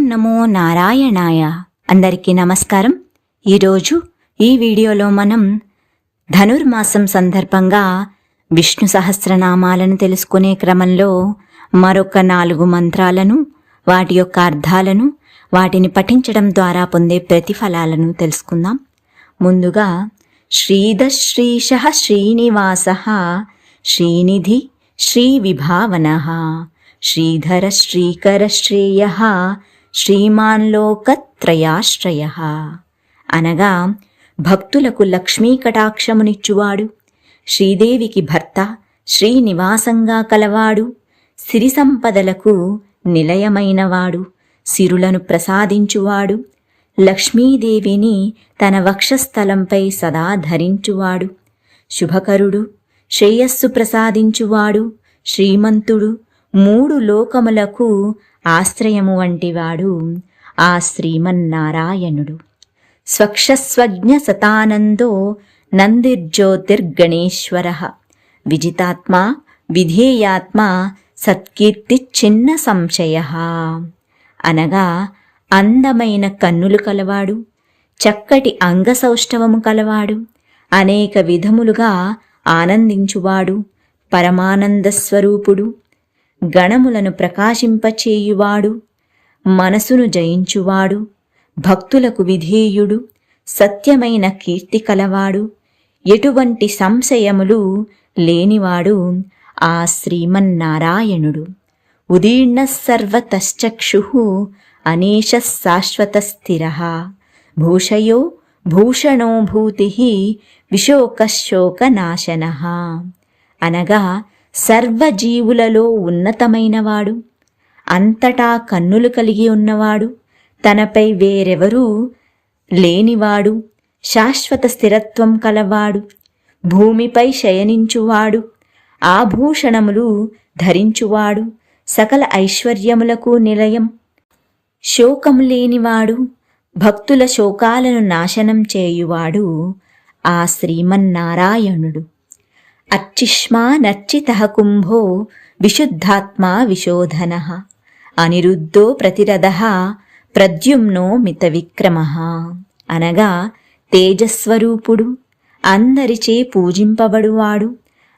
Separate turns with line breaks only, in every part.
నమో నారాయణాయ. అందరికీ నమస్కారం. ఈరోజు ఈ వీడియోలో మనం ధనుర్మాసం సందర్భంగా విష్ణు సహస్రనామాలను తెలుసుకునే క్రమంలో మరొక 4 మంత్రాలను, వాటి యొక్క అర్థాలను, వాటిని పఠించడం ద్వారా పొందే ప్రతిఫలాలను తెలుసుకుందాం. ముందుగా శ్రీధశ్రీశః శ్రీనివాసః శ్రీనిధి శ్రీవిభావనః శ్రీధర శ్రీకర శ్రేయః శ్రీమాన్ లోకత్రయాశ్రయః అనగా భక్తులకు లక్ష్మీ కటాక్షమునిచ్చువాడు, శ్రీదేవికి భర్త, శ్రీనివాసంగా కలవాడు, సిరి సంపదలకు నిలయమైనవాడు, సిరులను ప్రసాదించువాడు, లక్ష్మీదేవిని తన వక్షస్థలంపై సదా ధరించువాడు, శుభకరుడు, శ్రేయస్సు ప్రసాదించువాడు, శ్రీమంతుడు, 3 లోకములకు ఆశ్రయము వంటివాడు ఆ శ్రీమన్నారాయణుడు. స్వక్షస్వజ్ఞ సతానందో నందిర్జ్యోతిర్గణేశ్వరః విజితాత్మా విధేయాత్మా సత్కీర్తి చిన్న సంశయః అనగా అందమైన కన్నులు కలవాడు, చక్కటి అంగసౌష్ఠవము కలవాడు, అనేక విధములుగా ఆనందించువాడు, పరమానంద స్వరూపుడు, గణములను ప్రకాశింపచేయువాడు, మనసును జయించువాడు, భక్తులకు విధేయుడు, సత్యమైన కీర్తి కలవాడు, ఎటువంటి సంశయములు లేనివాడు ఆ శ్రీమన్నారాయణుడు. ఉదీర్ణ సర్వతశ్చక్షుః అనీశ శాశ్వత స్థిరః భూషయో భూషణో భూతిః విశోకశోకనాశనః అనగా సర్వజీవులలో ఉన్నతమైనవాడు, అంతటా కన్నులు కలిగి ఉన్నవాడు, తనపై వేరెవరూ లేనివాడు, శాశ్వత స్థిరత్వం కలవాడు, భూమిపై శయనించువాడు, ఆభూషణములు ధరించువాడు, సకల ఐశ్వర్యములకు నిలయం, శోకము లేనివాడు, భక్తుల శోకాలను నాశనం చేయువాడు ఆ శ్రీమన్నారాయణుడు. అర్చిష్మానర్చితః కుంభో విశుద్ధాత్మా విశోధనః అనిరుద్ధో ప్రతిరథః ప్రద్యుమ్నో మిత విక్రమః అనగా తేజస్వరూపుడు, అందరిచే పూజింపబడువాడు,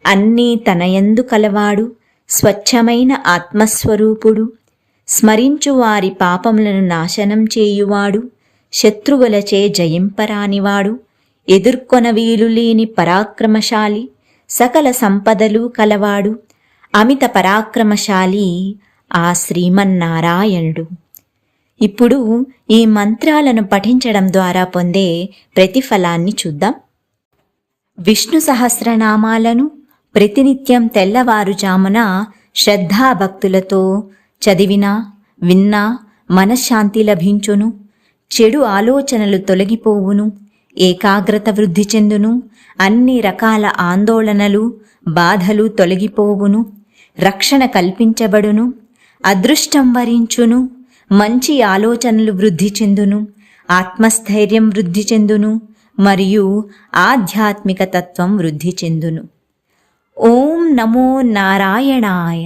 అన్నీ తనయందు కలవాడు, స్వచ్ఛమైన ఆత్మస్వరూపుడు, స్మరించు వారి పాపములను నాశనం చేయువాడు, శత్రువులచే జయింపరానివాడు, ఎదుర్కొన వీలులేని పరాక్రమశాలి, సకల సంపదలు కలవాడు, అమిత పరాక్రమశాలి ఆ శ్రీమన్నారాయణుడు. ఇప్పుడు ఈ మంత్రాలను పఠించడం ద్వారా పొందే ప్రతిఫలాన్ని చూద్దాం. విష్ణు సహస్రనామాలను ప్రతినిత్యం తెల్లవారుజామున శ్రద్ధాభక్తులతో చదివినా విన్నా మనశ్శాంతి లభించును, చెడు ఆలోచనలు తొలగిపోవును, ఏకాగ్రత వృద్ధి చెందును, అన్ని రకాల ఆందోళనలు బాధలు తొలగిపోవును, రక్షణ కల్పించబడును, అదృష్టం వరించును, మంచి ఆలోచనలు వృద్ధి చెందును, ఆత్మస్థైర్యం వృద్ధి చెందును, మరియు ఆధ్యాత్మిక తత్వం వృద్ధి చెందును. ఓం నమో నారాయణాయ.